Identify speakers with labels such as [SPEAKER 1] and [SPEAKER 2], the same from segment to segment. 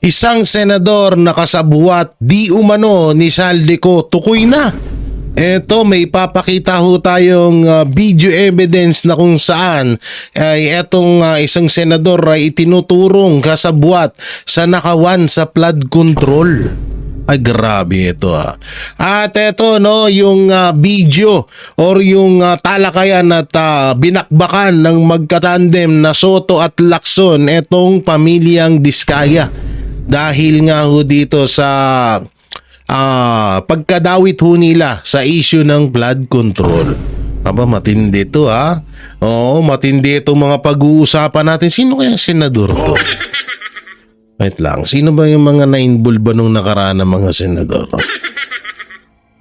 [SPEAKER 1] Isang senador na kasabwat di umano ni Saldico tukoy na. Eto, may papakita ho tayong video evidence na kung saan ay etong isang senador ay itinuturong kasabwat sa nakawan sa flood control. Ay grabe ito At eto no, yung video or yung talakayan at binakbakan ng magkatandem na Soto at Lacson etong pamilyang Diskaya. Dahil nga ho dito sa pagkadawit ho nila sa issue ng flood control. Aba, matindi ito Oo, matindi itong mga pag-uusapan natin. Sino kaya senador to? Wait lang, sino ba yung mga na-involve ba nung nakaraan ng mga senador?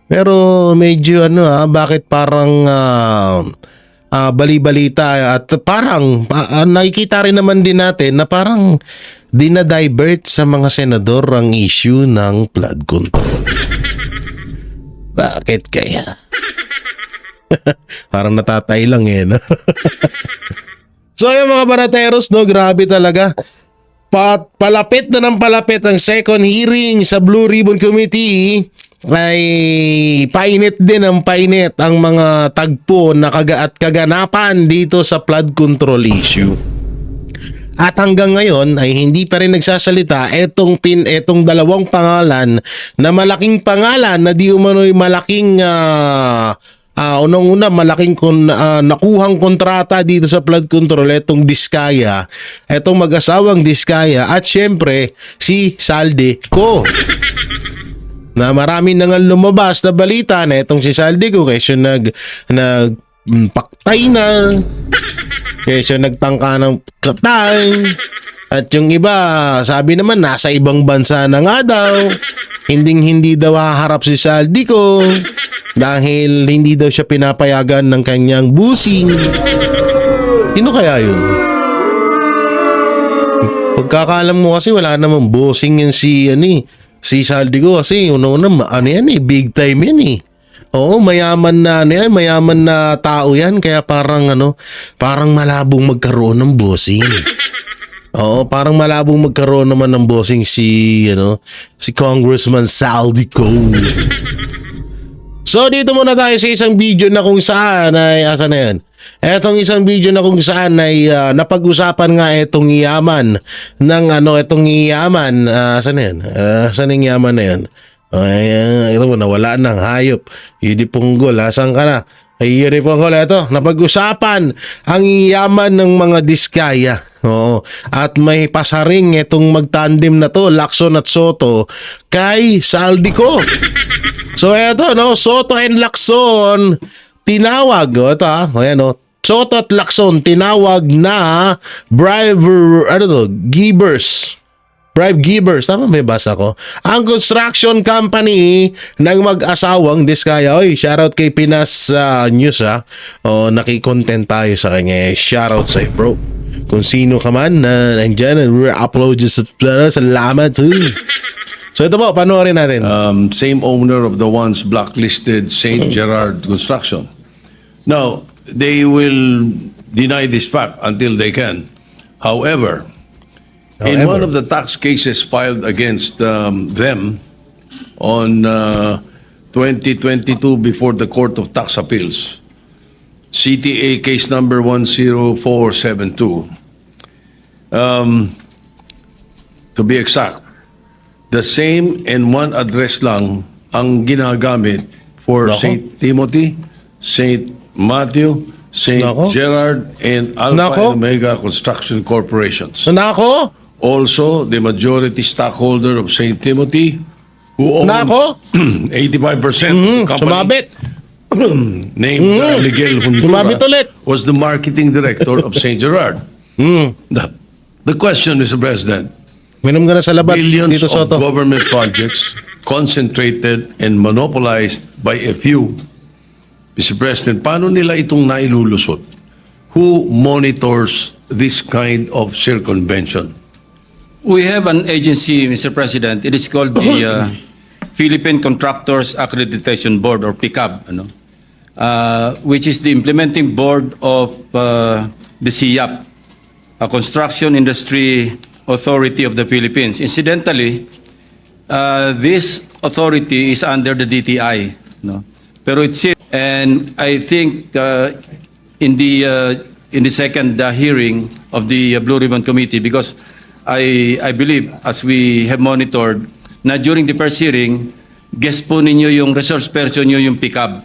[SPEAKER 1] Pero medyo bakit parang bali-balita at parang nakikita rin naman din natin na parang dinadivert sa mga senador ang issue ng flood control. Bakit kaya? Parang natatay lang no? So yung mga barateros, no, grabe talaga. Palapit na ng palapit ang second hearing sa Blue Ribbon Committee ay painit din ang painit ang mga tagpo na kaganapan dito sa flood control issue. At hanggang ngayon ay hindi pa rin nagsasalita etong dalawang pangalan na malaking pangalan na di umano'y malaking unang-una malaking nakuhang kontrata dito sa flood control etong Diskaya, etong mag-asawang Diskaya at syempre si Saldico. Na marami nang lumabas na balita na itong si Saldico kasi nagpaktay na, kasi nagtangka ng katay, at yung iba sabi naman nasa ibang bansa na nga daw, hindi daw haharap si Saldico dahil hindi daw siya pinapayagan ng kanyang busing. Sino kaya yun? Pagkakalam mo kasi wala namang busing yan si Saldico kasi big time yan Oo, mayaman na mayaman na tao yan kaya parang parang malabong magkaroon ng bossing. Oo, parang malabong magkaroon naman ng bossing si Congressman Saldico. So dito muna tayo sa isang video na kung saan ay asa na yan. Etong isang video na kung saan ay napag-usapan nga etong yaman ng etong yaman saan yan? Saan yung yaman na yan? Ito mo, nawala ng hayop. Yunipunggol, saan ka na? Ay, Yunipunggol, ito, napag-usapan ang yaman ng mga Diskaya. Oo. At may pasaring itong magtandem na to, Lacson at Soto, kay Saldico. So, eto, Soto and Lacson, tinawag, Soto at Lacson, tinawag na bribe givers, tama may basa ko. Ang construction company ng mag-asawang Diskaya. Oy, shoutout kay Pinas News nakikontent tayo sa kanya. Shoutout sa'yo, bro. Kung sino ka man na nandyan, upload sa salamat. So ito po, panoorin natin.
[SPEAKER 2] Same owner of the once blacklisted St. Gerard Construction. Now, they will deny this fact until they can. However, in one of the tax cases filed against them on 2022 before the Court of Tax Appeals, CTA case number 10472, to be exact, the same and one address lang ang ginagamit for St. Timothy, St. Matthew, St. Gerard, and Alpha and Omega Construction Corporations. Also, the majority stockholder of St. Timothy, who owns 85% of the company, named Miguel Huntura, was the marketing director of St. Gerard. The question, Mr. President,
[SPEAKER 1] Minom ka na sa labat,
[SPEAKER 2] billions
[SPEAKER 1] dito,
[SPEAKER 2] of
[SPEAKER 1] Soto.
[SPEAKER 2] government projects concentrated and monopolized by a few. Mr. President, paano nila itong nailulusot? Who monitors this kind of circumvention?
[SPEAKER 3] We have an agency, Mr. President. It is called the Philippine Contractors Accreditation Board, or PICAB, which is the implementing board of the CIAP, a construction industry Authority of the Philippines. Incidentally, this authority is under the DTI, no? Pero it's, and I think in the second hearing of the Blue Ribbon Committee, because I believe, as we have monitored, na during the first hearing, guest po ninyo yung resource person nyo yung pickup.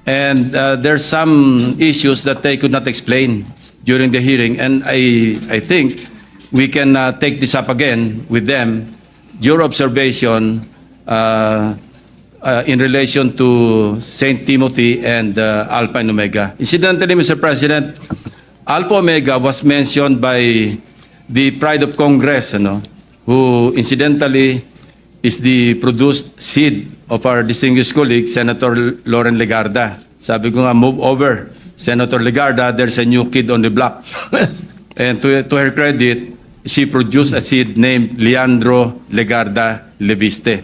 [SPEAKER 3] And there's some issues that they could not explain during the hearing. And I think we can take this up again with them. Your observation in relation to St. Timothy and Alpha and Omega. Incidentally, Mr. President, Alpha Omega was mentioned by the Pride of Congress, who incidentally is the produced seed of our distinguished colleague, Senator Lauren Legarda. Sabi ko nga, move over, Senator Legarda, there's a new kid on the block. And to her credit, she produced a seed named Leandro Legarda Leviste.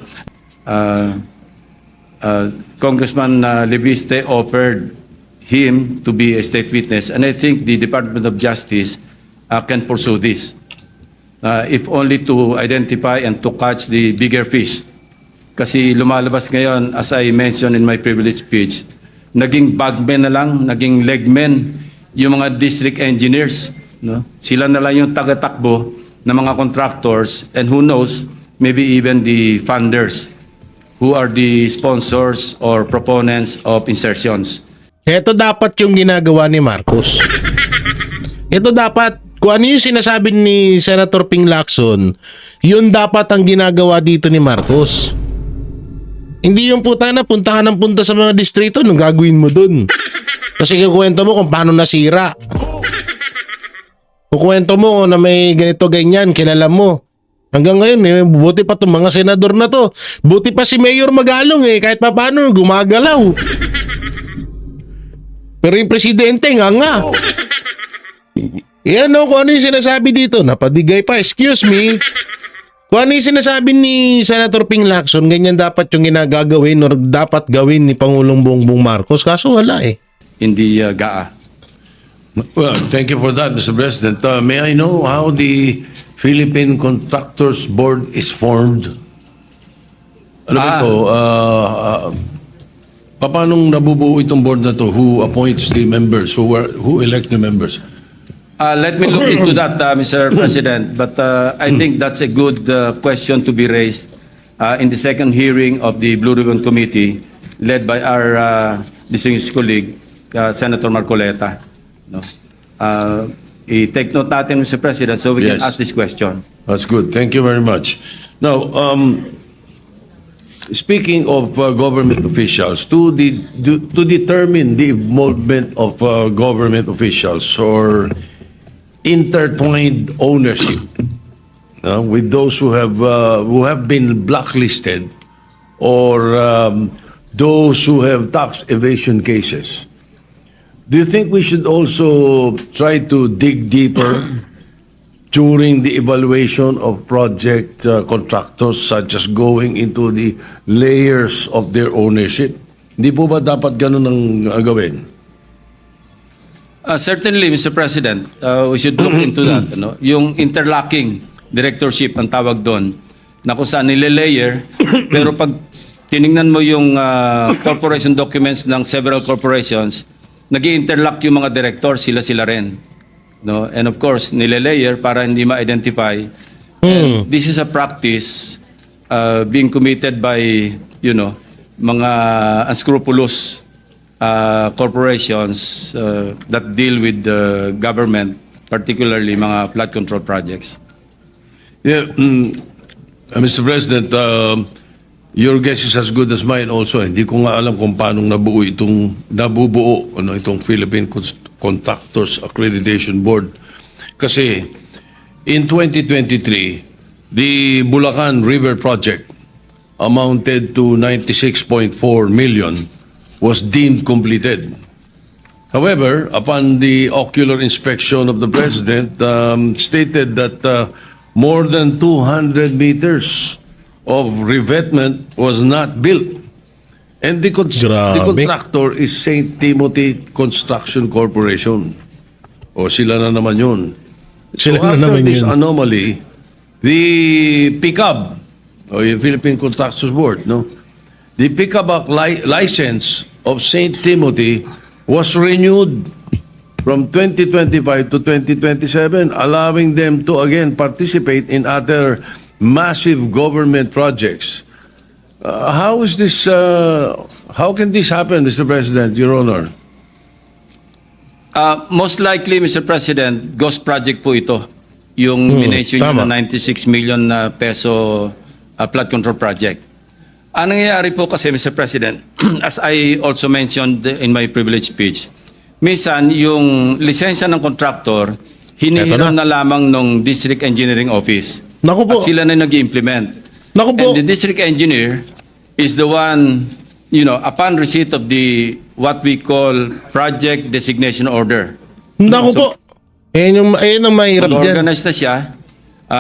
[SPEAKER 3] Congressman Leviste offered him to be a state witness, and I think the Department of Justice can pursue this. If only to identify and to catch the bigger fish. Kasi lumalabas ngayon, as I mentioned in my privilege speech, naging bagmen na lang, naging legmen yung mga district engineers. No? Sila na lang yung tagatakbo ng mga contractors, and who knows, maybe even the funders who are the sponsors or proponents of insertions.
[SPEAKER 1] Ito dapat yung ginagawa ni Marcos. Ito dapat, kung ano yung sinasabi ni Senator Ping Lacson, yun dapat ang ginagawa dito ni Marcos. Hindi yung punta ng punta sa mga distrito, nung gagawin mo dun. Kasi kukwento mo kung paano nasira. Kukwento mo na may ganito ganyan, kilala mo. Hanggang ngayon, buti pa itong mga senador na to. Buti pa si Mayor Magalong kahit pa paano gumagalaw. Pero yung presidente nga. Yan kung ano yung sinasabi dito, napadigay pa, excuse me. Kung ano yung sinasabi ni Senator Ping Lacson, ganyan dapat yung ginagagawin or dapat gawin ni Pangulong Bongbong Marcos, kaso wala
[SPEAKER 3] In the GAA.
[SPEAKER 2] Well, thank you for that, Mr. President. May I know how the Philippine Contractors Board is formed? Ano ba ito? Paano nabubuo itong board na to? Who appoints the members? Who elect the members?
[SPEAKER 3] Let me look into that, Mr. President. But I think that's a good question to be raised in the second hearing of the Blue Ribbon Committee, led by our distinguished colleague, Senator Marcoleta. No? I-take note natin, Mr. President, so we can
[SPEAKER 2] Yes.
[SPEAKER 3] ask this question.
[SPEAKER 2] That's good. Thank you very much. Now, speaking of government officials, to determine the involvement of government officials or intertwined ownership with those who have been blacklisted or those who have tax evasion cases, do you think we should also try to dig deeper during the evaluation of project contractors, such as going into the layers of their ownership? Hindi po ba dapat ganun ang gawin?
[SPEAKER 3] Certainly, Mr. President, we should look into that. Yung interlocking directorship ang tawag doon, na kung saan nile-layer, pero pag tiningnan mo yung corporation documents ng several corporations, nag-i-interlock yung mga director, sila rin. No? And of course, nile-layer para hindi ma-identify. And this is a practice being committed by, mga unscrupulous corporations that deal with the government, particularly mga flood control projects.
[SPEAKER 2] Yeah, Mr. President, your guess is as good as mine also. Hindi ko nga alam kung paano nabubuo itong Philippine Contractors Accreditation Board. Kasi in 2023, the Bulacan River Project amounted to 96.4 million was deemed completed. However, upon the ocular inspection of the President, stated that more than 200 meters of revetment was not built. And the contractor is St. Timothy Construction Corporation. O sila na naman yun. So
[SPEAKER 1] Sila na
[SPEAKER 2] after
[SPEAKER 1] naman
[SPEAKER 2] this
[SPEAKER 1] yun.
[SPEAKER 2] anomaly, the PICAB, or yung Philippine Contractors Board, no? The PICAB license of St. Timothy was renewed from 2025 to 2027, allowing them to again participate in other massive government projects. How is this, how can this happen, Mr. President, Your Honor?
[SPEAKER 3] Most likely, Mr. President, ghost project po ito. Yung minention
[SPEAKER 1] tama.
[SPEAKER 3] nyo na 96 million na peso flood control project. Ang nangyayari po kasi, Mr. President, as I also mentioned in my privilege speech, minsan yung lisensya ng contractor, hinihiram na lamang ng District Engineering Office.
[SPEAKER 1] Naku po.
[SPEAKER 3] At sila na nag-implement.
[SPEAKER 1] Naku po.
[SPEAKER 3] And the district engineer is the one, you know, upon receipt of the what we call project designation order.
[SPEAKER 1] Naku po. Ayun ang mahirap dyan.
[SPEAKER 3] Mag-organize na siya,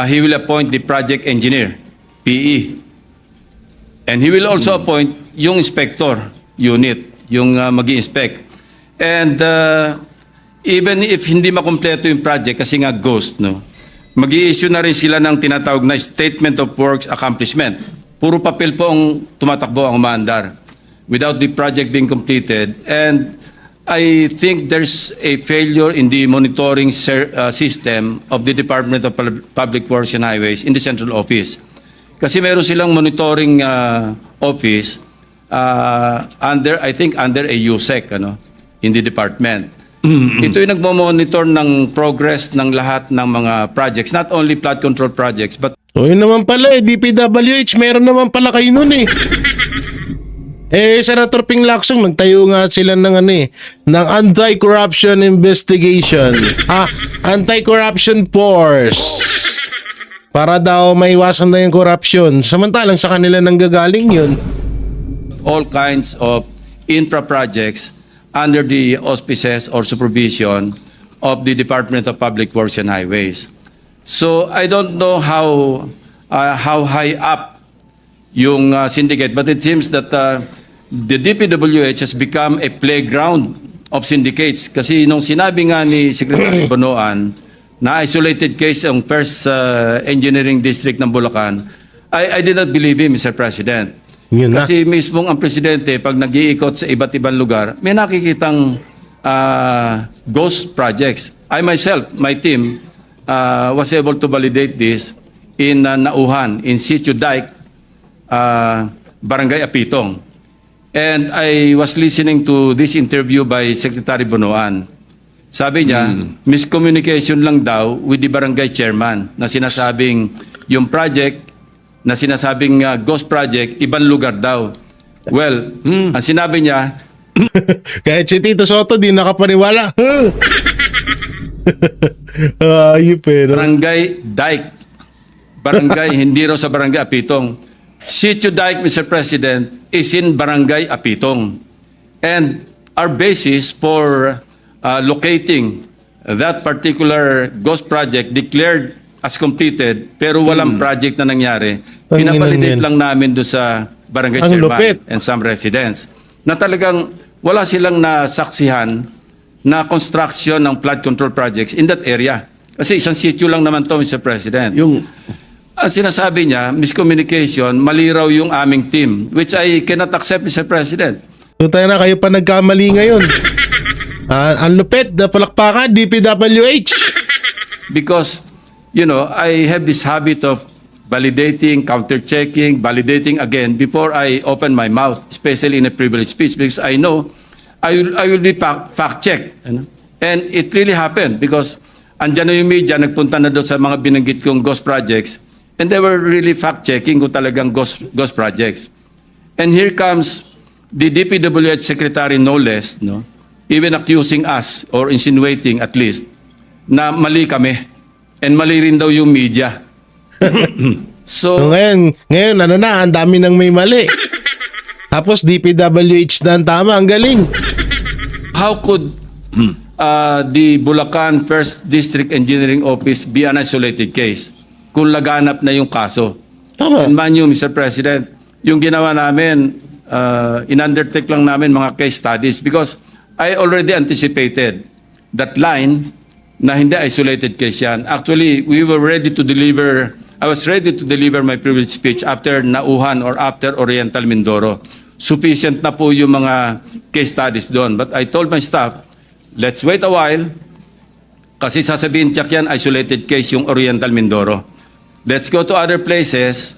[SPEAKER 3] he will appoint the project engineer, PE. And he will also appoint yung inspector unit, yung mag-i-inspect. And even if hindi makumpleto yung project kasi nga ghost, no, mag-i-issue na rin sila ng tinatawag na Statement of Works Accomplishment. Puro papel po ang tumatakbo, ang umaandar without the project being completed. And I think there's a failure in the monitoring system of the Department of Public Works and Highways in the central office. Kasi meron silang monitoring office under, I think, under a USEC, ano, in the department. Ito yung nagmo-monitor ng progress ng lahat ng mga projects, not only flood control projects, but
[SPEAKER 1] So yun naman pala DPWH, meron naman pala kayo nun eh. Senator Ping Lacson, nagtayo nga sila ng ng anti-corruption investigation. Anti-corruption force. Para daw maiwasan na yung corruption. Samantalang sa kanila nanggagaling yun.
[SPEAKER 3] all kinds of infra projects under the auspices or supervision of the Department of Public Works and Highways. So I don't know how high up yung syndicate, but it seems that the DPWH has become a playground of syndicates. Kasi nung sinabi nga ni Secretary Bonoan na isolated case ang first engineering district ng Bulacan, I did not believe him, Mr. President.
[SPEAKER 1] Yun na.
[SPEAKER 3] Kasi mismong ang presidente, pag nag-iikot sa iba't ibang lugar, may nakikitang ghost projects. I myself, my team, was able to validate this in Nauhan, in Sitio Dike, Barangay Apitong. And I was listening to this interview by Secretary Bonoan. Sabi niya, miscommunication lang daw with the barangay chairman na sinasabing yung project na sinasabing ghost project, ibang lugar daw. Well, ang sinabi niya,
[SPEAKER 1] Kahit si Tito Soto di nakapaniwala. Pero
[SPEAKER 3] Barangay Dike. Barangay, hindi raw sa Barangay Apitong. Sitio Dike, Mr. President, is in Barangay Apitong. And our basis for locating that particular ghost project declared as completed pero walang project na nangyari, pinabalidate lang namin doon sa barangay
[SPEAKER 1] Ang
[SPEAKER 3] chairman
[SPEAKER 1] lupit.
[SPEAKER 3] and some residents na talagang wala silang nasaksihan na construction ng flood control projects in that area. Kasi isang sitio lang naman to, Mr. President.
[SPEAKER 2] Yung
[SPEAKER 3] Ang sinasabi niya, miscommunication, mali raw yung aming team, which I cannot accept, Mr. President.
[SPEAKER 1] tayo na kayo pa nagkamali ngayon. Ang lupit, palakpakan, DPWH.
[SPEAKER 3] Because, you know, I have this habit of validating, counter-checking, validating again before I open my mouth, especially in a privileged speech, because I know I will be fact-checked. You know? And it really happened because andyan na yung media, nagpunta na doon sa mga binanggit kong ghost projects, and they were really fact-checking kung talagang ghost projects. And here comes the DPWH Secretary, no less, no, even accusing us, or insinuating at least, na mali kami. And mali rin daw yung media.
[SPEAKER 1] So
[SPEAKER 3] So,
[SPEAKER 1] ngayon ang dami nang may mali. Tapos DPWH na ang tama, ang galing.
[SPEAKER 3] how could the Bulacan First District Engineering Office be an isolated case kung laganap na yung kaso?
[SPEAKER 1] Tama.
[SPEAKER 3] And man you, Mr. President, yung ginawa namin, in-undertake lang namin mga case studies because I already anticipated that line na hindi isolated case yan. Actually, we were ready to deliver, I was ready to deliver my privilege speech after Nauhan or after Oriental Mindoro. Sufficient na po yung mga case studies doon. But I told my staff, let's wait a while, kasi sasabihin check yan, isolated case yung Oriental Mindoro. Let's go to other places.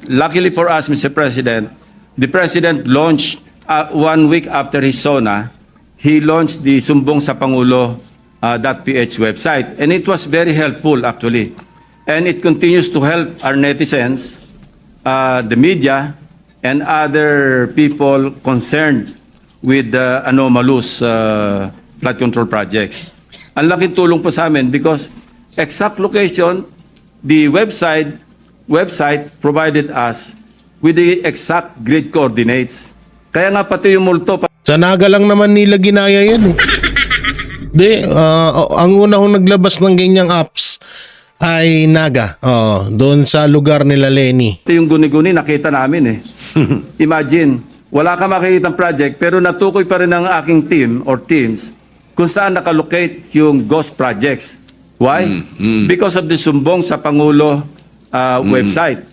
[SPEAKER 3] Luckily for us, Mr. President, the President launched 1 week after his SONA, he launched the Sumbong sa Pangulo .ph website. And it was very helpful actually. And it continues to help our netizens, the media, and other people concerned with the anomalous flood control projects. Ang laking tulong po sa amin because exact location, the website provided us with the exact grid coordinates. Kaya nga pati yung multo,
[SPEAKER 1] Sa Naga lang naman nila ginaya yan eh. Ang una kong naglabas ng ganyang apps ay Naga. Doon sa lugar nila Lenny.
[SPEAKER 3] ito yung guni-guni nakita namin eh. Imagine, wala ka makikita ng project pero natukoy pa rin ng aking team or teams kung saan nakalocate yung ghost projects. Why? Because of the Sumbong sa Pangulo website.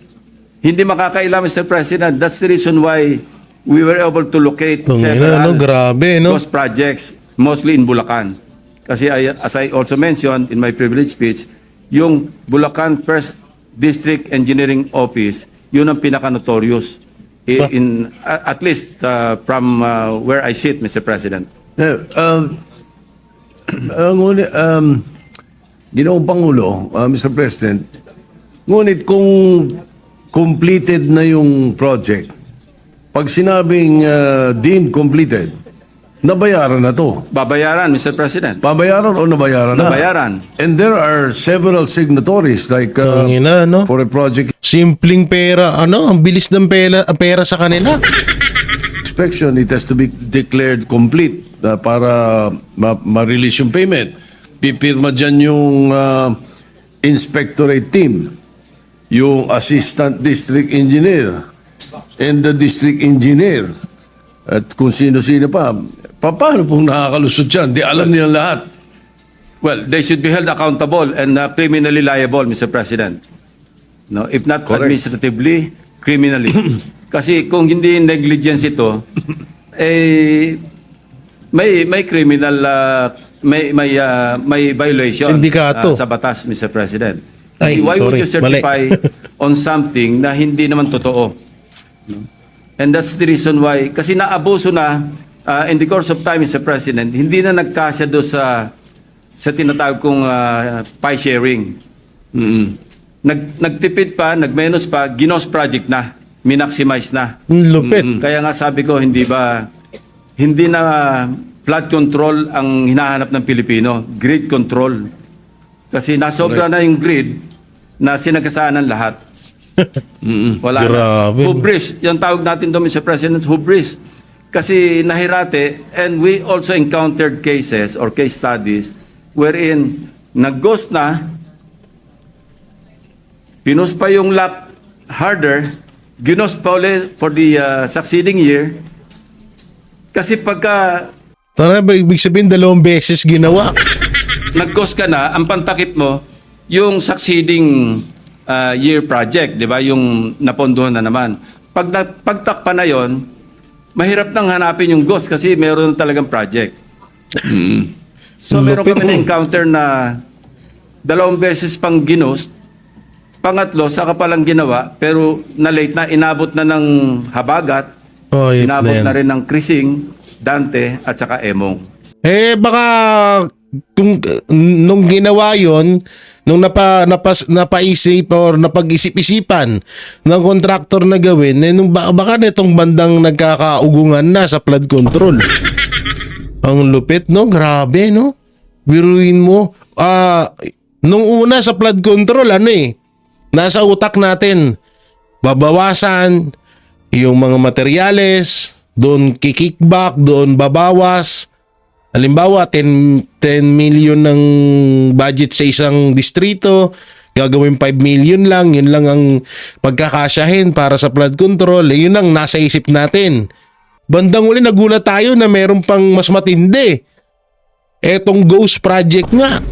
[SPEAKER 3] Hindi makakaila, Mr. President. That's the reason why we were able to locate several
[SPEAKER 1] grabe, no?
[SPEAKER 3] ghost projects, mostly in Bulacan. Kasi as I also mentioned in my privilege speech, yung Bulacan First District Engineering Office, yun ang pinaka-notorious. At least from where I sit, Mr. President.
[SPEAKER 2] Ginoong Pangulo, Mr. President, ngunit kung completed na yung project, pag sinabing deemed completed, nabayaran na to.
[SPEAKER 3] Babayaran, Mr. President.
[SPEAKER 2] Babayaran o nabayaran na?
[SPEAKER 3] Nabayaran.
[SPEAKER 2] And there are several signatories like
[SPEAKER 1] Tangina, no?
[SPEAKER 2] for a project
[SPEAKER 1] Simpleng pera, ang bilis ng pera sa kanila.
[SPEAKER 2] inspection, it has to be declared complete para ma-release yung payment. Pipirma dyan yung inspectorate team, yung assistant district engineer, and the district engineer, at kung sino-sino pa. Paano pong nakakalusot yan? Di alam nila lahat.
[SPEAKER 3] Well, they should be held accountable and criminally liable, Mr. President. No, if not
[SPEAKER 2] Correct.
[SPEAKER 3] administratively, criminally. Kasi kung hindi negligence ito, may criminal may violation
[SPEAKER 1] Sindikato.
[SPEAKER 3] sa batas, Mr. President.
[SPEAKER 1] Ay,
[SPEAKER 3] Kasi why would
[SPEAKER 1] sorry,
[SPEAKER 3] you certify on something na hindi naman totoo? No? And that's the reason why, kasi naabuso na in the course of time, Mr. President, hindi na nagkasya doon sa tinatawag kong pie sharing. Nagtipid pa, nagmenos pa, ginos project na, minaximize na.
[SPEAKER 1] Lupit.
[SPEAKER 3] Kaya nga sabi ko, hindi na flood control ang hinahanap ng Pilipino, grid control. Kasi nasobra na yung grid na sinagasaan ng lahat. Wala
[SPEAKER 1] Grabe.
[SPEAKER 3] na. Hubris, yung tawag natin doon, Mr. President, hubris. Kasi nahirate, and we also encountered cases or case studies wherein nag-ghost na, pinost pa yung lot harder, ginost pa ulit for the succeeding year. Kasi pagka
[SPEAKER 1] Tara ba, ibig sabihin 2 beses ginawa.
[SPEAKER 3] nag-ghost ka na, ang pantakip mo, yung succeeding year project, di ba? Yung napondohan na naman. Pagtakpa na yon, mahirap nang hanapin yung ghost kasi meron talagang project. So meron kami na-encounter na 2 beses pang ginost, pangatlo, saka palang ginawa, pero na-late na, inabot na ng Habagat,
[SPEAKER 1] Yun
[SPEAKER 3] inabot
[SPEAKER 1] na yan.
[SPEAKER 3] na rin ng Krising, Dante, at saka Emong.
[SPEAKER 1] Baka kung nung ginawa yon, nung napaisip or napag-isip-isipan ng contractor na gawin, baka nitong bandang nagkakaugungan na sa flood control. Ang lupit, no? Grabe, no? Biruin mo. Nung una sa flood control, nasa utak natin, babawasan yung mga materyales, doon kikickback, doon babawas. Halimbawa, 10 million ng budget sa isang distrito, gagawin 5 million lang, yun lang ang pagkakasyahin para sa flood control, yun ang nasa isip natin. Bandang uli nagulat tayo na meron pang mas matindi. etong Ghost Project nga.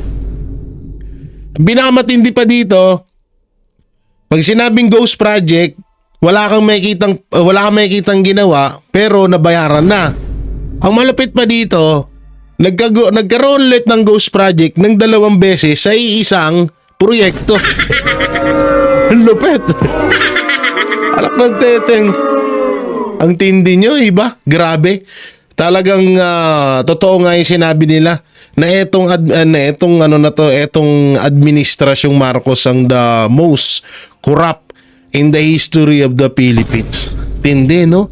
[SPEAKER 1] Binamatindi pa dito, pag sinabing Ghost Project, wala kang makikitang ginawa pero nabayaran na. Ang malapit pa dito, nagkaroon ulit ng Ghost Project ng 2 beses sa isang proyekto. Ang lupit. Alak ng teteng. Ang tindi nyo, iba? Grabe. Talagang totoo nga yung sinabi nila na etong administrasyong Marcos ang the most corrupt in the history of the Philippines. Tindi, no?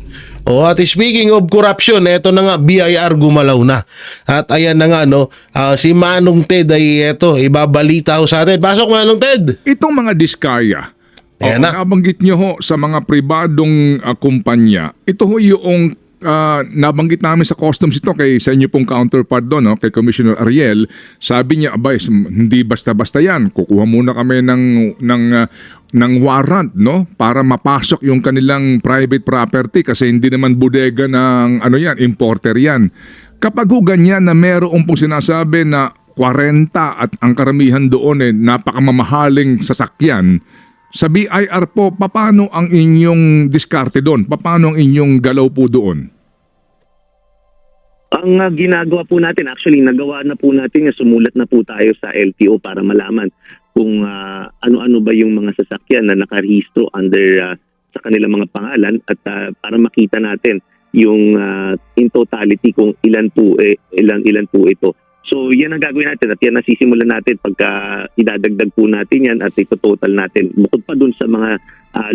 [SPEAKER 1] O at speaking of corruption, eto na nga, BIR gumalaw na. At ayan na nga, no, si Manong Ted ay eto, ibabalita ho sa atin. Pasok, Manong Ted!
[SPEAKER 4] Itong mga diskaya,
[SPEAKER 1] Ayan na.
[SPEAKER 4] nabanggit nyo ho sa mga pribadong kumpanya, ito ho yung nabanggit namin sa customs ito sa inyo pong counterpart doon, no, kay Commissioner Ariel. Sabi niya, abay, hindi basta-basta yan. Kukuha muna kami ng warrant, no, para mapasok yung kanilang private property kasi hindi naman bodega ng importer yan. Kapag ho ganyan na meron pong sinasabi na 40 at ang karamihan doon napakamamahaling sasakyan, sa BIR po, paano ang inyong diskarte doon? Paano ang inyong galaw po doon?
[SPEAKER 5] Ang ginagawa po natin, actually nagawa na po natin, sumulat na po tayo sa LTO para malaman kung ano-ano ba yung mga sasakyan na nakarehistro under sa kanilang mga pangalan at para makita natin yung in totality kung ilan po ito. So yan ang gagawin natin at yan nasisimulan natin pagka idadagdag po natin yan at itototal natin bukod pa dun sa mga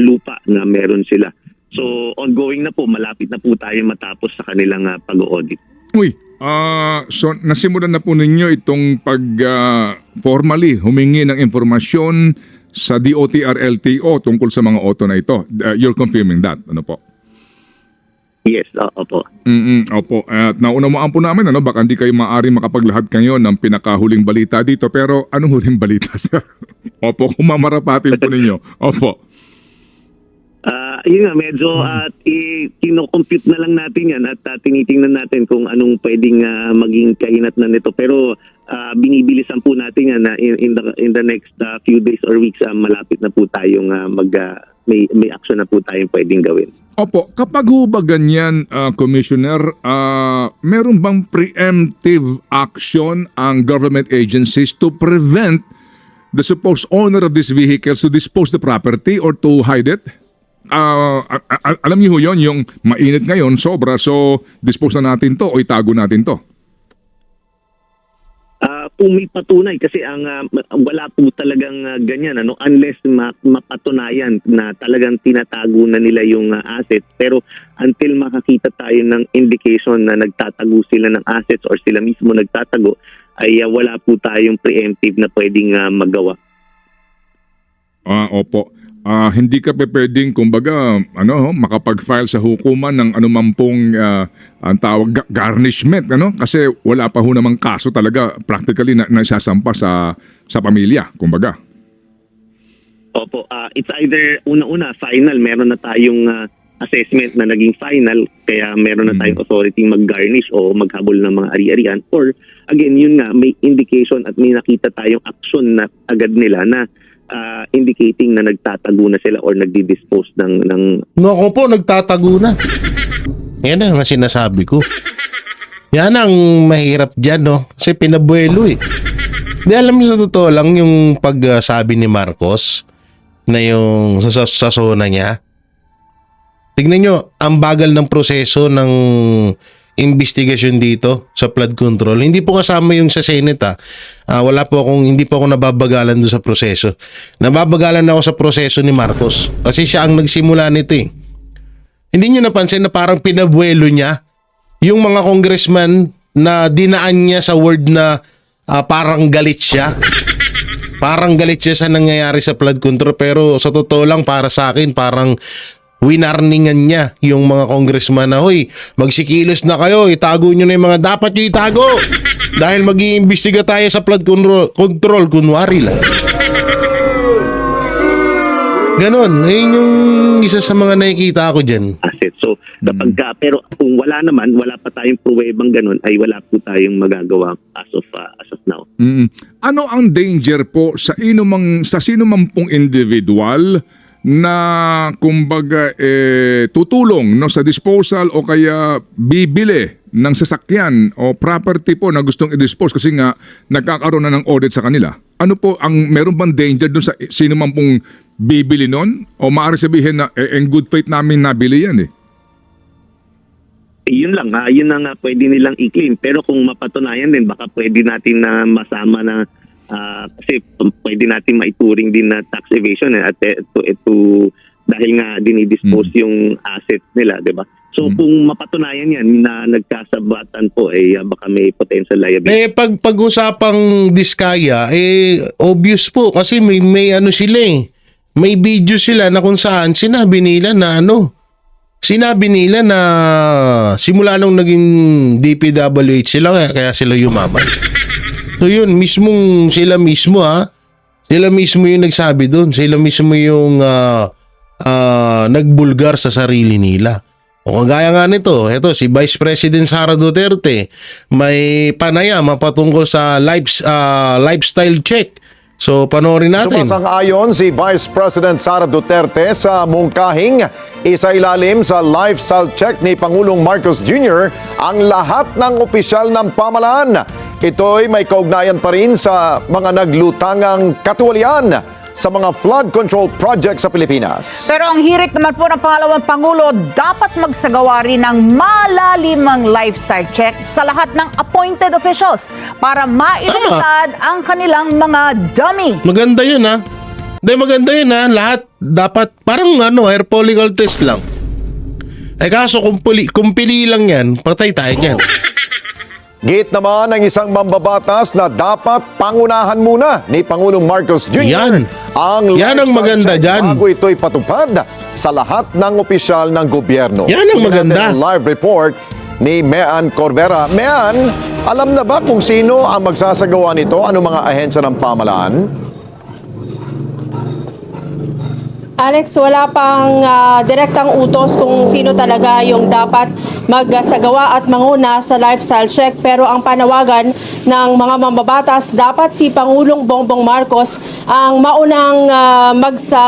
[SPEAKER 5] lupa na meron sila. So ongoing na po, malapit na po tayo matapos sa kanilang pag-audit.
[SPEAKER 4] So nasimulan na po ninyo itong formally humingi ng informasyon sa DOTR-LTO tungkol sa mga auto na ito. You're confirming that, ano po?
[SPEAKER 5] Yes, opo.
[SPEAKER 4] Opo. At naunamaan po namin, baka hindi kayo maaari makapaglahad kayo ng pinakahuling balita dito. Pero anong huling balita, sir? Opo, kung mamarapatin po ninyo. Opo.
[SPEAKER 5] Yun nga, medyo kino-compute na lang natin yan at tinitingnan natin kung anong pwedeng maging kahinatnan nito. Pero binibilisan po natin yan na in the next few days or weeks malapit na po tayong may action na po tayong pwedeng gawin.
[SPEAKER 4] Opo, kapag ho ba ganyan, Commissioner, meron bang preemptive action ang government agencies to prevent the supposed owner of these vehicles to dispose the property or to hide it? Alam niyo ho yun, yung mainit ngayon, sobra, so dispose na natin to o itago natin to?
[SPEAKER 5] Kung may patunay kasi wala po talagang ganyan unless mapatunayan na talagang tinatago na nila yung assets, pero until makakita tayo ng indication na nagtatago sila ng assets or sila mismo nagtatago ay wala po tayong preemptive na pwedeng magawa.
[SPEAKER 4] Opo. Hindi ka pwedeng kumbaga makapag-file sa hukuman ng anuman pong ang tawag garnishment kasi wala pa ho namang kaso talaga practically na isasampa sa pamilya kumbaga.
[SPEAKER 5] Opo, it's either una-una final, meron na tayong assessment na naging final kaya meron na tayong authority mag-garnish o maghabol ng mga ari-arian, or again yun nga, may indication at may nakita tayong action na agad nila na indicating na nagtatago na sila or nagdi-dispose ng...
[SPEAKER 1] Ako po, nagtatago na. Yan ang sinasabi ko. Yan ang mahirap dyan, no? Kasi pinabuelo eh. Di alam niyo sa totoo lang yung pagsabi ni Marcos na yung sa zona niya. Tignan nyo, ang bagal ng proseso ng investigasyon dito sa flood control. Hindi po kasama yung sa Senate hindi po ako nababagalan doon sa proseso. Nababagalan ako sa proseso ni Marcos kasi siya ang nagsimula nito eh. Hindi nyo napansin na parang pinabuelo niya yung mga congressman na dinaan niya sa word na parang galit siya. Parang galit siya sa nangyayari sa flood control, pero sa totoo lang para sa akin parang winarningan niya yung mga congressman na, hoy, magsikilos na kayo, itago nyo na yung mga dapat nyo itago dahil mag-iimbestiga tayo sa flood control, kunwari lang. Ganon, yun yung isa sa mga nakikita ko dyan.
[SPEAKER 5] asset. So kapag pero kung wala pa tayong pruwebang ganun, ay wala po tayong magagawa as of now.
[SPEAKER 4] Ano ang danger po sa sino man pong individual na kumbaga tutulong no sa disposal o kaya bibili ng sasakyan o property po na gustong i-dispose kasi nga nagkakaroon na ng audit sa kanila? Ano po ang meron bang danger doon sa sino man pong bibili nun? O maaari sabihin na in good faith namin nabili yan
[SPEAKER 5] Yun lang yun na nga pwede nilang i-claim. Pero kung mapatunayan din, baka pwede natin na masama na kasi pwede natin maituring din na tax evasion at ito dahil nga dinidispose yung asset nila, di ba? So kung mapatunayan yan na nagkasabatan po, baka may potential liability.
[SPEAKER 1] Pag-usapang diskaya, obvious po kasi may ano sila may video sila na kung saan sinabi nila na simula nung naging DPWH sila kaya sila yumaman. So yun, sila mismo yung nagsabi doon. Sila mismo yung nagbulgar sa sarili nila. O kagaya nga nito, ito si Vice President Sara Duterte, may panayam patungkol sa lifestyle check. So panoorin natin.
[SPEAKER 6] Sumasang-ayon si Vice President Sara Duterte sa mungkahing isailalim sa lifestyle check ni Pangulong Marcos Jr. ang lahat ng opisyal ng pamahalaan. Ito'y may kaugnayan pa rin sa mga naglutangang katuwalian sa mga flood control project sa Pilipinas.
[SPEAKER 7] Pero ang hirit naman po ng pangalawang Pangulo, dapat magsagawa rin ng malalimang lifestyle check sa lahat ng appointed officials para mailantad ang kanilang mga dummy.
[SPEAKER 1] Maganda yun maganda yun lahat dapat parang air follicle test lang. Kaso kung pili lang yan, patay tayo yan.
[SPEAKER 6] Git naman ng isang mambabatas na dapat pangunahan muna ni Pangulong Marcos Jr.
[SPEAKER 1] Yan ang
[SPEAKER 6] lifestyle
[SPEAKER 1] maganda
[SPEAKER 6] check
[SPEAKER 1] dyan.
[SPEAKER 6] bago ito'y patupad sa lahat ng opisyal ng gobyerno.
[SPEAKER 1] Yan ang
[SPEAKER 6] Tingnan
[SPEAKER 1] maganda.
[SPEAKER 6] natin ang live report ni Mean Corbera. Mean, alam na ba kung sino ang magsasagawa nito? Ano mga ahensya ng pamahalaan?
[SPEAKER 8] Alex, wala pang direktang utos kung sino talaga yung dapat magsagawa at manguna sa lifestyle check, pero ang panawagan ng mga mambabatas, dapat si Pangulong Bongbong Marcos ang maunang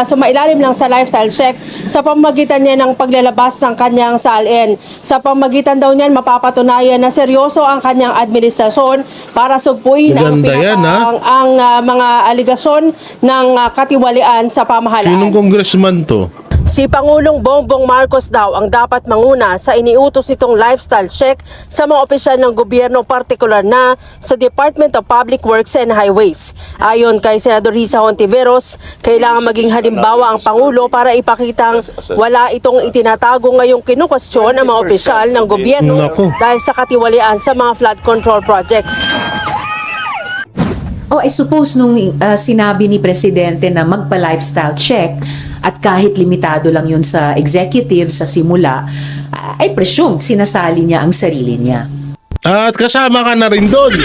[SPEAKER 8] sumailalim lang sa lifestyle check sa pamamagitan niya ng paglalabas ng kanyang salin. Sa pamamagitan daw niyan, mapapatunayan na seryoso ang kanyang administrasyon para sugpuin ang mga aligasyon ng katiwalian sa pamahalaan.
[SPEAKER 1] Sinong congressman to?
[SPEAKER 8] Si Pangulong Bongbong Marcos daw ang dapat manguna sa iniutos nitong lifestyle check sa mga opisyal ng gobyerno, partikular na sa Department of Public Works and Highways. Ayon kay Senador Risa Hontiveros, kailangan maging halimbawa ang Pangulo para ipakitang wala itong itinatago ngayong kinukwestiyon ang mga opisyal ng gobyerno dahil sa katiwalian sa mga flood control projects.
[SPEAKER 9] I suppose nung sinabi ni Presidente na magpa-lifestyle check at kahit limitado lang yun sa executive sa simula, I presume sinasali niya ang sarili niya.
[SPEAKER 1] At kasama ka na rin doon.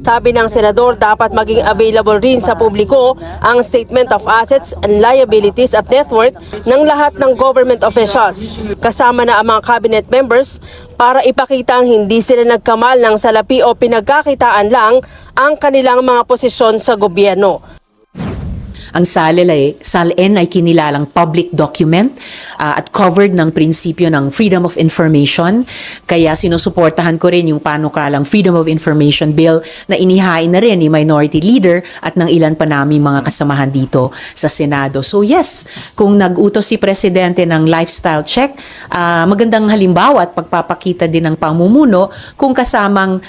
[SPEAKER 8] Sabi ng senador, dapat maging available rin sa publiko ang statement of assets and liabilities at net worth ng lahat ng government officials, kasama na ang mga cabinet members, para ipakita ang hindi sila nagkamal ng salapi o pinagkakitaan lang ang kanilang mga posisyon sa gobyerno.
[SPEAKER 9] Ang SALN ay kinilalang public document at covered ng prinsipyo ng Freedom of Information. Kaya sinusuportahan ko rin yung panukalang Freedom of Information Bill na inihain na rin ni Minority Leader at ng ilan pa namin mga kasamahan dito sa Senado. So yes, kung nag-utos si Presidente ng lifestyle check, magandang halimbawa at pagpapakita din ng pamumuno kung kasamang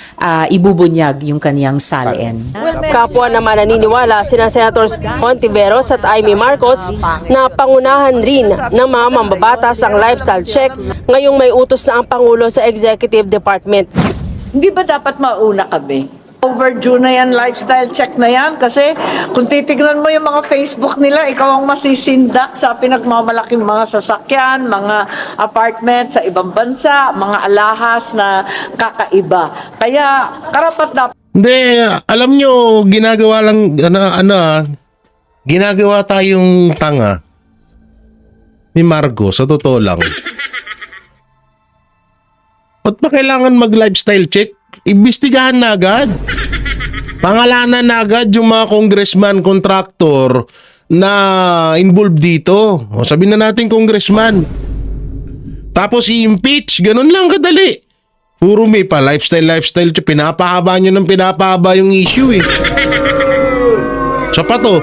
[SPEAKER 9] ibubunyag yung kaniyang SALN.
[SPEAKER 8] Kapwa naman naniniwala sina Senators Hontiveros at Amy Marcos na pangunahan rin ng mga mambabatas ang lifestyle check ngayong may utos na ang Pangulo sa Executive Department.
[SPEAKER 10] Hindi ba dapat mauna kami? Overdue na yan, lifestyle check na yan. Kasi kung titignan mo yung mga Facebook nila, ikaw ang masisindak sa pinagmamalaking mga sasakyan, mga apartment sa ibang bansa, mga alahas na kakaiba. Kaya karapat dapat.
[SPEAKER 1] Hindi, alam nyo, ginagawa lang, ginagawa tayong tanga. ni Marcos, sa totoo lang. Ba't ba kailangan mag-lifestyle check? Imbestigahan na agad. Pangalanan na agad yung mga congressman, contractor na involved dito. O sabihin na natin congressman. Tapos i-impeach. Ganun lang kadali. Puro may pa lifestyle check. Pinapahaba nyo ng pinapahaba yung issue eh. Sapat to.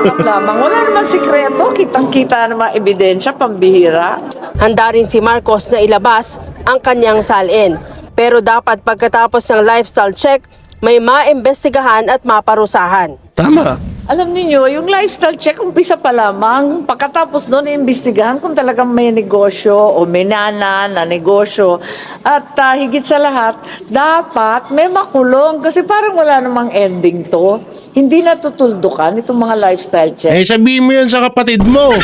[SPEAKER 10] lamang. Wala naman sikreto. Kitang-kita naman ebidensya, pambihira.
[SPEAKER 8] Handa rin si Marcos na ilabas ang kanyang salin. Pero dapat pagkatapos ng lifestyle check, may maimbestigahan at maparusahan.
[SPEAKER 1] Tama.
[SPEAKER 10] Alam niyo, yung lifestyle check, umpisa pa lamang. Pagkatapos doon, iimbestigahan kung talagang may negosyo o may na negosyo. At higit sa lahat, dapat may makulong kasi parang wala namang ending to. Hindi natutuldukan itong mga lifestyle check.
[SPEAKER 1] Eh sabihin mo yan sa kapatid mo.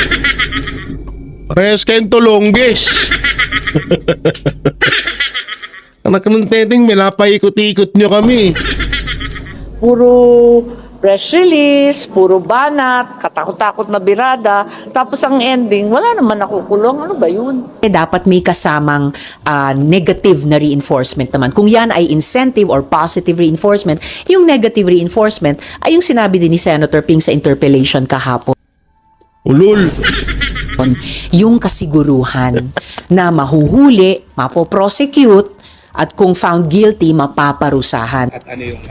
[SPEAKER 1] Parehas kayong tulongges. Anak ng teteng, may napaikot-ikot nyo kami.
[SPEAKER 10] Puro press release, puro banat, katakot-takot na birada, tapos ang ending, wala naman nakukulong. Ano ba yun?
[SPEAKER 9] Dapat may kasamang negative na reinforcement naman. Kung yan ay incentive or positive reinforcement, yung negative reinforcement ay yung sinabi din ni Senator Ping sa interpellation kahapon.
[SPEAKER 1] Ulul.
[SPEAKER 9] Yung kasiguruhan na mahuhuli, mapoprosecute, at kung found guilty, mapaparusahan.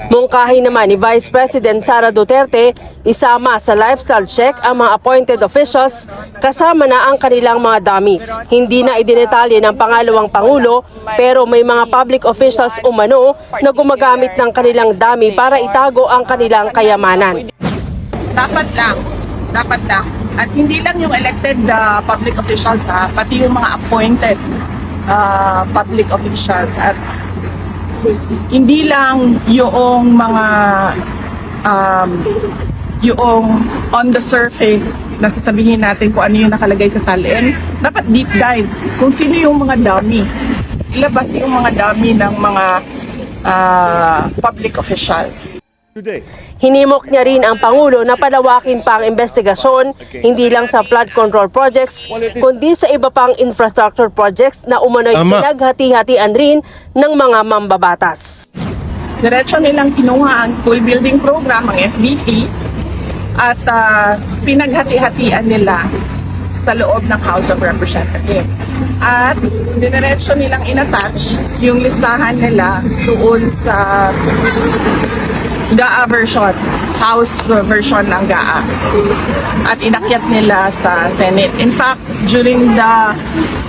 [SPEAKER 8] Mungkahi naman ni Vice President Sara Duterte, isama sa lifestyle check ang mga appointed officials kasama na ang kanilang mga dummies. Hindi na idinetalye ng pangalawang Pangulo pero may mga public officials umano na gumagamit ng kanilang dummy para itago ang kanilang kayamanan.
[SPEAKER 11] Dapat lang. At hindi lang yung elected public officials, pati yung mga appointed public officials. At hindi lang yung mga yung on the surface na sasabihin natin kung ano yung nakalagay sa salin. Dapat deep dive kung sino yung mga dummy. Ilabas yung mga dummy ng mga public officials.
[SPEAKER 8] Hinimok niya rin ang Pangulo na palawakin pa ang investigasyon hindi lang sa flood control projects kundi sa iba pang infrastructure projects na umano'y pinaghati-hatian rin ng mga mambabatas.
[SPEAKER 11] Diretso nilang kinuha ang school building program, ang SBP, at pinaghati-hatian nila sa loob ng House of Representatives. At diretso nilang inattach yung listahan nila doon sa GAA version, House version ng GAA. At inakyat nila sa Senate. In fact, during the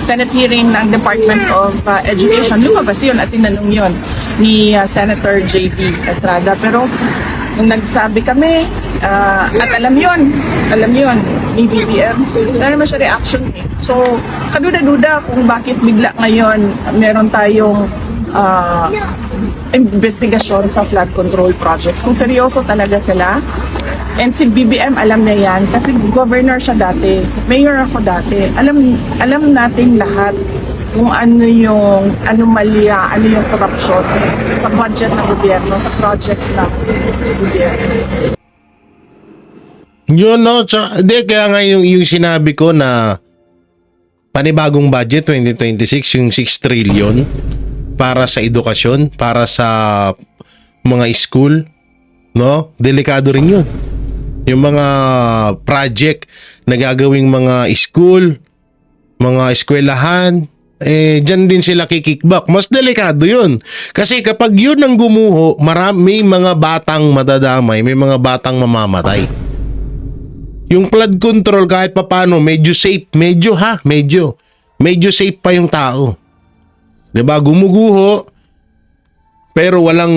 [SPEAKER 11] Senate hearing ng Department of Education, lumabas yun at tinanong yun ni Senator J.B. Estrada. Pero nung nagsabi kami, at alam yun ni BBM, wala naman siya reaction eh. So, kaduda-duda kung bakit bigla ngayon meron tayong investigasyon sa flood control projects. Kung seryoso talaga sila, and si BBM alam niya yan, kasi governor siya dati, mayor ako dati, alam natin lahat kung ano yung anomalya, ano yung korupsyon sa budget ng gobyerno, sa projects ng gobyerno.
[SPEAKER 1] Yun no, kaya nga yung sinabi ko na panibagong budget 2026, yung 6 trillion para sa edukasyon, para sa mga school, no? Delikado rin yun. Yung mga project na gagawing mga school, mga eskwelahan, dyan din sila kikickback. Mas delikado yun. Kasi kapag yun ang gumuho, may mga batang madadamay, may mga batang mamamatay. Yung flood control kahit papano, medyo safe. Medyo safe pa yung tao. Diba? Gumuguho, pero walang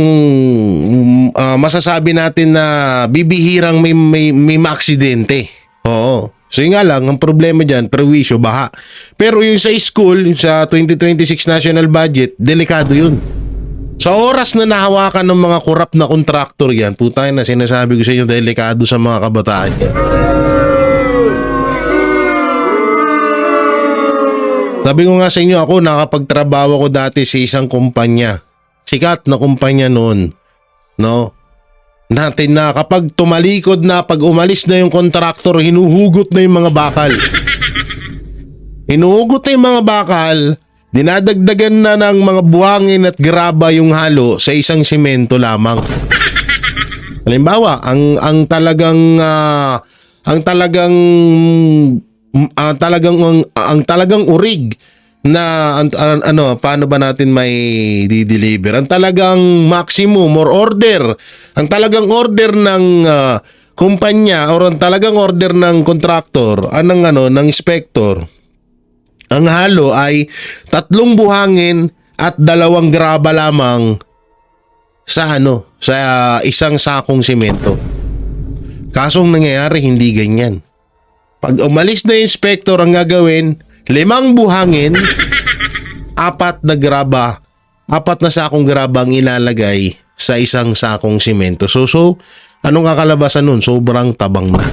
[SPEAKER 1] masasabi natin na bibihirang may maaksidente. Oo. So yun nga lang, ang problema dyan, perwisyo, baha. Pero yung sa school, yung sa 2026 national budget, delikado yun. Sa oras na nahawakan ng mga korap na kontraktor yan, putay na sinasabi ko sa inyo, delikado sa mga kabataan yan. Sabi ko nga sa inyo, ako nakapagtrabaho ko dati sa isang kumpanya. Sikat na kumpanya noon. No? Natin na kapag tumalikod na, pag umalis na yung kontraktor, hinuhugot na yung mga bakal. Inuugot na yung mga bakal, dinadagdagan na ng mga buhangin at graba yung halo sa isang simento lamang. Halimbawa, ang talagang urig na paano ba natin may di-deliver? Ang talagang maximum or order, ang talagang order ng kumpanya or ang talagang order ng contractor, ng inspector. Ang halo ay 3 buhangin at 2 graba lamang sa isang sakong simento. Kasong nangyayari hindi ganyan. Pag umalis na inspector, ang gagawin 5 buhangin, 4 na sakong graba ang ilalagay sa isang sakong simento. So anong kakalabasan nun? Sobrang tabang na.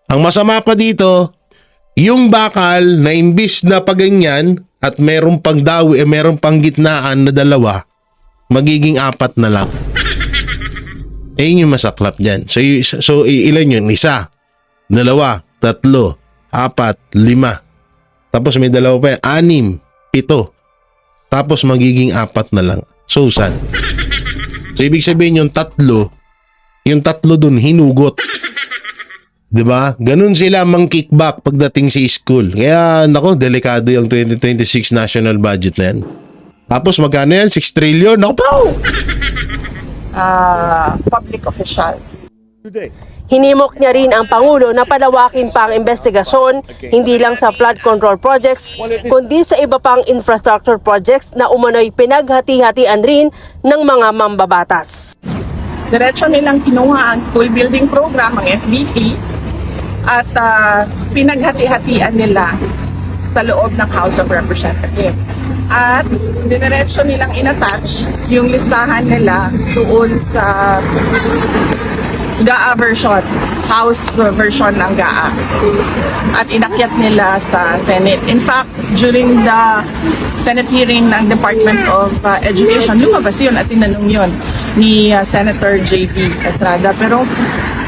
[SPEAKER 1] Ang masama pa dito, yung bakal na imbis na paganyan at meron pang meron pang gitnaan na 2, magiging 4 na lang. Yun yung masaklap dyan. So ilan yun? 1, 2, 3, 4, 5. Tapos may 2 pa yan. 6, 7. Tapos magiging 4 na lang. So sad. So ibig sabihin yung 3 dun hinugot. 'Di ba? Ganun sila mang-kickback pagdating sa school. Kaya nako, delikado yung 2026 national budget na yan. Tapos magkano yan? 6 trillion. Nako, pow!
[SPEAKER 11] Public officials.
[SPEAKER 8] Hinimok niya rin ang Pangulo na palawakin pa ang investigasyon hindi lang sa flood control projects kundi sa iba pang infrastructure projects na umano'y pinaghati-hatian rin ng mga mambabatas.
[SPEAKER 11] Diretso nilang kinuha ang school building program, ang SBP, at pinaghati-hatian nila sa loob ng House of Representatives. At diretso nilang inattach yung listahan nila doon sa GAA version, House version ng GAA. At inakyat nila sa Senate. In fact, during the Senate hearing ng Department of Education, lumabas yun at tinanong yun ni Senator J.B. Estrada. Pero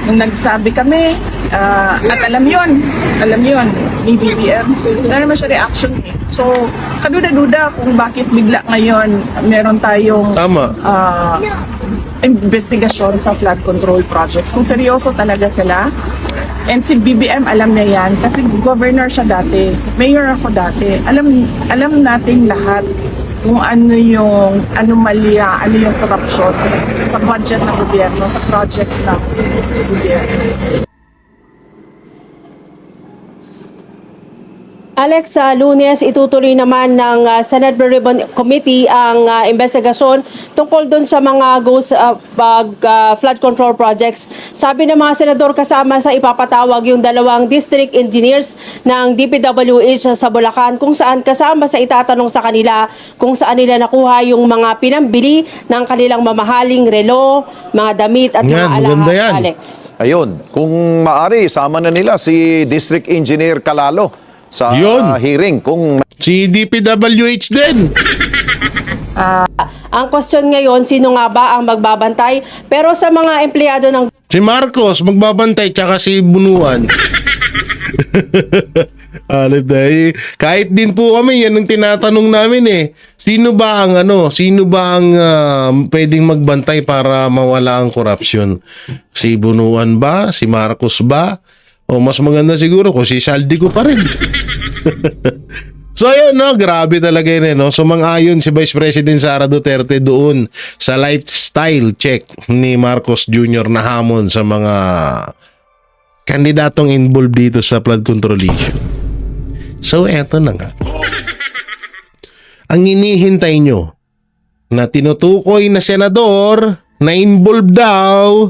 [SPEAKER 11] nung nagsabi kami, at alam yun ni BBM, wala naman siya reaction eh. So, kaduda-duda kung bakit bigla ngayon meron tayong investigasyon sa flood control projects. Kung seryoso talaga sila, and si BBM alam niya yan, kasi governor siya dati, mayor ako dati, alam nating lahat kung ano yung anomalya, ano yung corruption sa budget ng gobyerno, sa projects ng gobyerno.
[SPEAKER 8] Alex, sa Lunes, itutuloy naman ng Senate Blue Ribbon Committee ang investigasyon tungkol doon sa mga flood control projects. Sabi ng mga senador kasama sa ipapatawag yung 2 district engineers ng DPWH sa Bulacan kung saan kasama sa itatanong sa kanila kung saan nila nakuha yung mga pinambili ng kanilang mamahaling relo, mga damit at mga alahas, Alex.
[SPEAKER 6] Ayun, kung maari, sama na nila si District Engineer Calalo sa hearing kung
[SPEAKER 1] si DPWH din.
[SPEAKER 8] Ang question ngayon, sino nga ba ang magbabantay? Pero sa mga empleyado ng
[SPEAKER 1] Si Marcos magbabantay tsaka si Bunuan. Kahit din po kami, yan ang tinatanong namin eh. Sino ba ang pwedeng magbantay para mawala ang korupsyon? Si Bunuan ba? Si Marcos ba? O mas maganda siguro kung si Saldico pa rin. So ayun, grabe talaga yun. Sumang-ayon si Vice President Sara Duterte doon sa lifestyle check ni Marcos Jr. na hamon sa mga kandidatong involved dito sa flood control issue. So eto na nga. Ang inihintay nyo na tinutukoy na senador na involved daw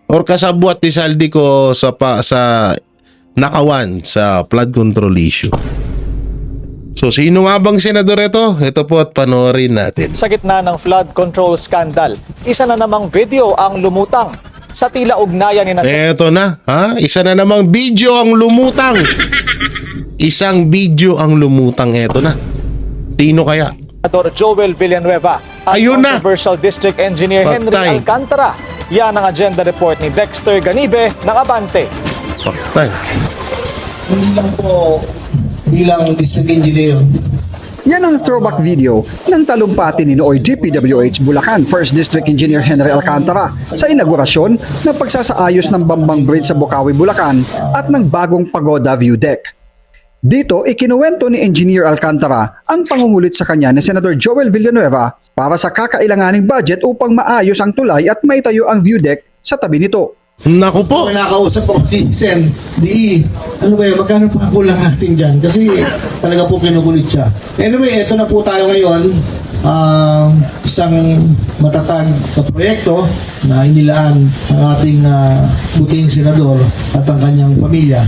[SPEAKER 1] or kasabwat ni Saldico sa nakawan sa flood control issue. So sino nga bang senador ito? Ito po at panoorin natin.
[SPEAKER 12] Sa gitna ng flood control scandal, isa na namang video ang lumutang sa tila ugnayan ni
[SPEAKER 1] Ito na, isa na namang video ang lumutang. Isang video ang lumutang, ito na. Sino kaya?
[SPEAKER 12] Senador Joel Villanueva at controversial district engineer Henry Alcantara. Yan ang agenda report ni Dexter Ganibe ng Abante.
[SPEAKER 1] Patay.
[SPEAKER 13] Hindi lang po bilang district engineer.
[SPEAKER 14] Yan ang throwback video ng talumpati ni Nooy DPWH Bulacan First District Engineer Henry Alcantara sa inaugurasyon ng pagsasaayos ng Bambang Bridge sa Bukawi, Bulacan at ng bagong Pagoda View Deck. Dito, ikinuwento ni Engineer Alcantara ang pangungulit sa kanya ni Senator Joel Villanueva para sa kakailanganing budget upang maayos ang tulay at maitayo ang view deck sa tabi nito.
[SPEAKER 1] Naku po.
[SPEAKER 13] Nakausap ako ni Sen, ano ba yun, magkano pa kulang natin dyan? Kasi talaga po kinukulit siya. Anyway, eto na po tayo ngayon. Isang matatag na proyekto na inilaan ng ating buting senador at ang kanyang pamilya.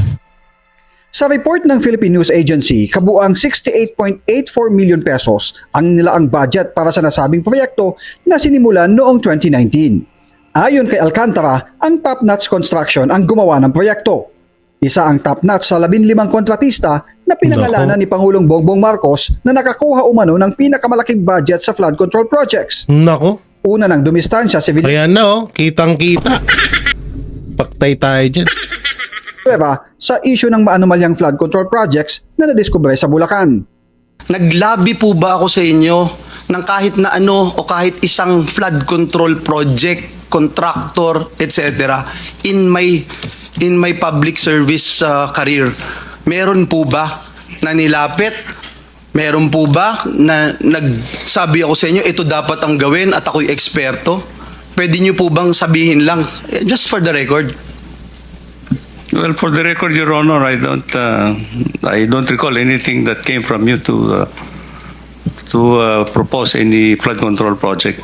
[SPEAKER 14] Sa report ng Philippine News Agency, kabuang 68.84 million pesos ang nilaang budget para sa nasabing proyekto na sinimulan noong 2019. Ayon kay Alcantara, ang Top Notch Construction ang gumawa ng proyekto. Isa ang top notch sa 15 kontratista na pinangalanan ni Pangulong Bongbong Marcos na nakakuha umano ng pinakamalaking budget sa flood control projects.
[SPEAKER 1] Nako.
[SPEAKER 14] Una ng dumistansya si
[SPEAKER 1] Ayan na oh, kitang-kita. Paktay tayo dyan.
[SPEAKER 14] sa issue ng maanumalyang flood control projects na nadiskubre sa Bulacan.
[SPEAKER 15] Naglabi po ba ako sa inyo ng kahit na ano o kahit isang flood control project, contractor, etc. in my public service career? Meron po ba na nilapit? Meron po ba na nagsabi ako sa inyo, ito dapat ang gawin at ako'y eksperto? Pwede niyo po bang sabihin lang, just for the record?
[SPEAKER 3] Well, for the record, Your Honor, I don't recall anything that came from you to propose any flood control project.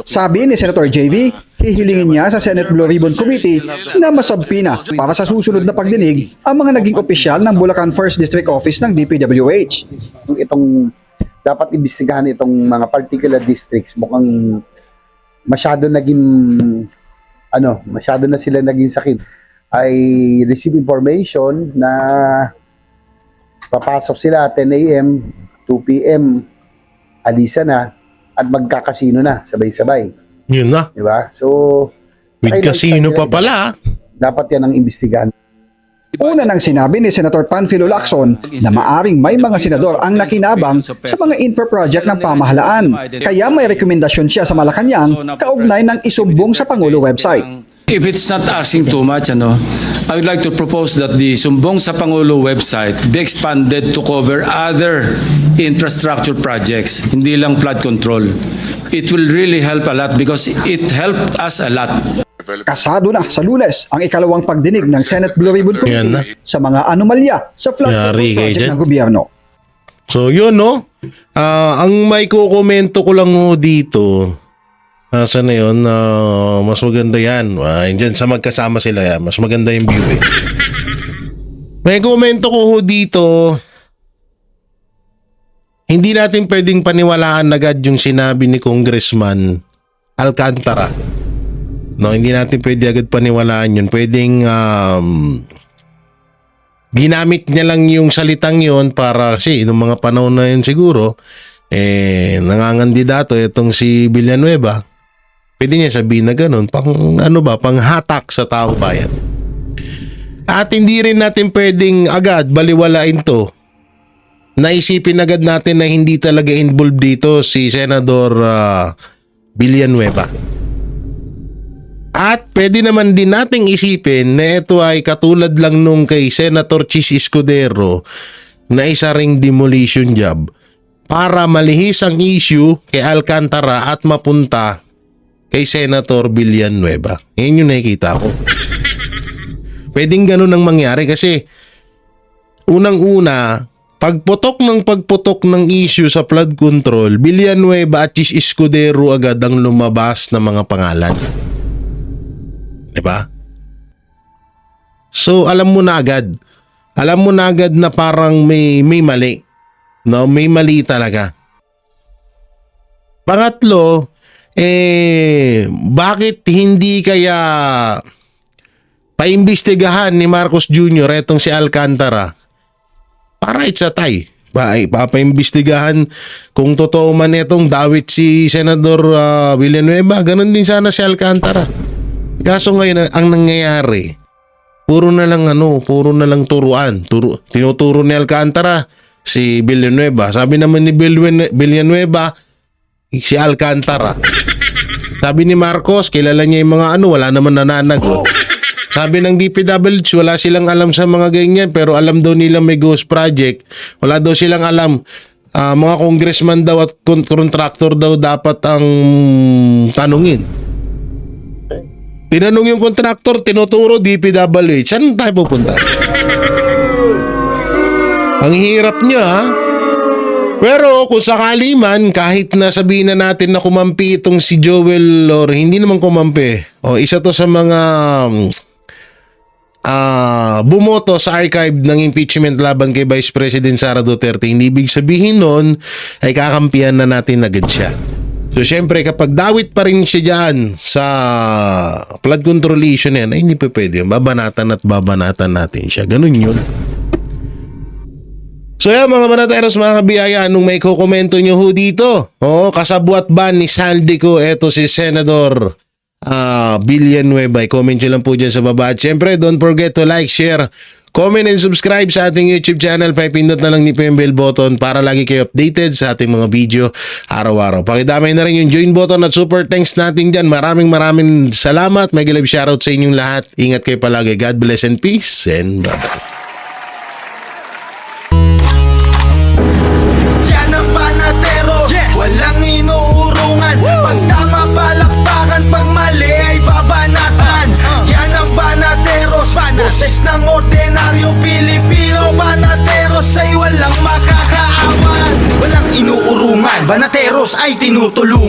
[SPEAKER 14] Sabi ni Senator JV, hihilingin niya sa Senate Blue Ribbon Committee na masabpina para sa susunod na pagdinig ang mga naging opisyal ng Bulacan First District Office ng DPWH.
[SPEAKER 16] Itong dapat imbestigahan itong mga particular districts, mukhang masyado na sila naging sakit. I receive information na papasok sila 10 a.m., 2 p.m., alisa na, at magkakasino na, sabay-sabay.
[SPEAKER 1] Yun na.
[SPEAKER 16] Diba? So,
[SPEAKER 1] with casino pa pala.
[SPEAKER 16] Dapat yan ang imbestigahan.
[SPEAKER 14] Una nang sinabi ni Senator Panfilo Lacson na maaring may mga senador ang nakinabang sa mga infra project ng pamahalaan. Kaya may rekomendasyon siya sa Malacanang kaugnay ng isumbong sa Pangulo website.
[SPEAKER 3] If it's not asking too much, I would like to propose that the Sumbong sa Pangulo website be expanded to cover other infrastructure projects, hindi lang flood control. It will really help a lot because it helped us a lot.
[SPEAKER 14] Kasado na sa Lunes ang ikalawang pagdinig ng Senate Blue Ribbon Committee sa mga anomalya sa flood control project ng gobyerno.
[SPEAKER 1] So yun no, ang may kukomento ko lang dito, saan na yun, mas maganda yan. Dyan sa magkasama sila yan, mas maganda yung view eh. May komento ko dito, hindi natin pwedeng paniwalaan agad yung sinabi ni Congressman Alcantara. No, hindi natin pwede agad paniwalaan yun. Pwedeng ginamit niya lang yung salitang yun para kasi noong mga panahon na yun siguro, nangangandidato itong si Villanueva. Pwede niya sabihin na ganun, pang hatak sa tao bayan. At hindi rin natin pwedeng agad baliwalain to. Naisipin agad natin na hindi talaga involved dito si Senador Villanueva. At pwede naman din nating isipin na ito ay katulad lang nung kay Senator Chis Escudero na isa ring demolition job para malihis ang issue kay Alcantara at mapunta kay Senator Villanueva. Yan yung nakikita ko. Pwedeng ganun ang mangyari kasi unang-una, pagputok ng issue sa flood control, Villanueva at Chis Escudero agad ang lumabas na mga pangalan. Diba? So, alam mo na agad. Alam mo na agad na parang may mali. No, may mali talaga. Pangatlo, bakit hindi kaya paimbestigahan ni Marcos Jr. etong si Alcantara para it's a tie? Papaimbestigahan kung totoo man itong dawit si Senador Villanueva, ganun din sana si Alcantara. Kaso ngayon ang nangyayari, puro na lang turuan. Tinuturo ni Alcantara si Villanueva. Sabi naman ni Villanueva, si Alcantara. Sabi ni Marcos, kilala niya yung mga wala naman nananagot. Sabi ng DPWH, wala silang alam sa mga ganyan, pero alam daw nila may ghost project. Wala daw silang alam. Mga congressman daw at contractor daw dapat ang tanungin. Tinanong yung contractor, tinuturo DPWH. Saan tayo pupunta? Ang hirap niya, ha? Pero kung sakali man, kahit na sabihin na natin na kumampi itong si Joel, or hindi naman kumampi, isa to sa mga bumoto sa archive ng impeachment laban kay Vice President Sara Duterte, hindi ibig sabihin nun ay kakampihan na natin agad siya. So syempre kapag dawit pa rin siya dyan sa flood control issue na yan, ay hindi pa pwede. Babanatan at babanatan natin siya. Ganun yun. So yan mga Banateros, mga kabiyaya, anong may kukomento nyo ho dito? Kasabwat ba ni Saldico eto si Senador Villanueva? Comment nyo lang po dyan sa baba. At syempre, don't forget to like, share, comment and subscribe sa ating YouTube channel. Pindot na lang ni po yung bell button para lagi kayo updated sa ating mga video araw-araw. Pakidamay na rin yung join button at super thanks natin dyan. Maraming salamat. May live shoutout sa inyong lahat. Ingat kayo palagi. God bless and peace and bye-bye.
[SPEAKER 17] Walang inuurungan. Pag tama palakpakan, pag mali ay babanatan. Yan ang Banateros, boses ng ordinaryong Pilipino. Banateros ay walang makakaawan. Walang inuurungan, Banateros ay tinutulungan.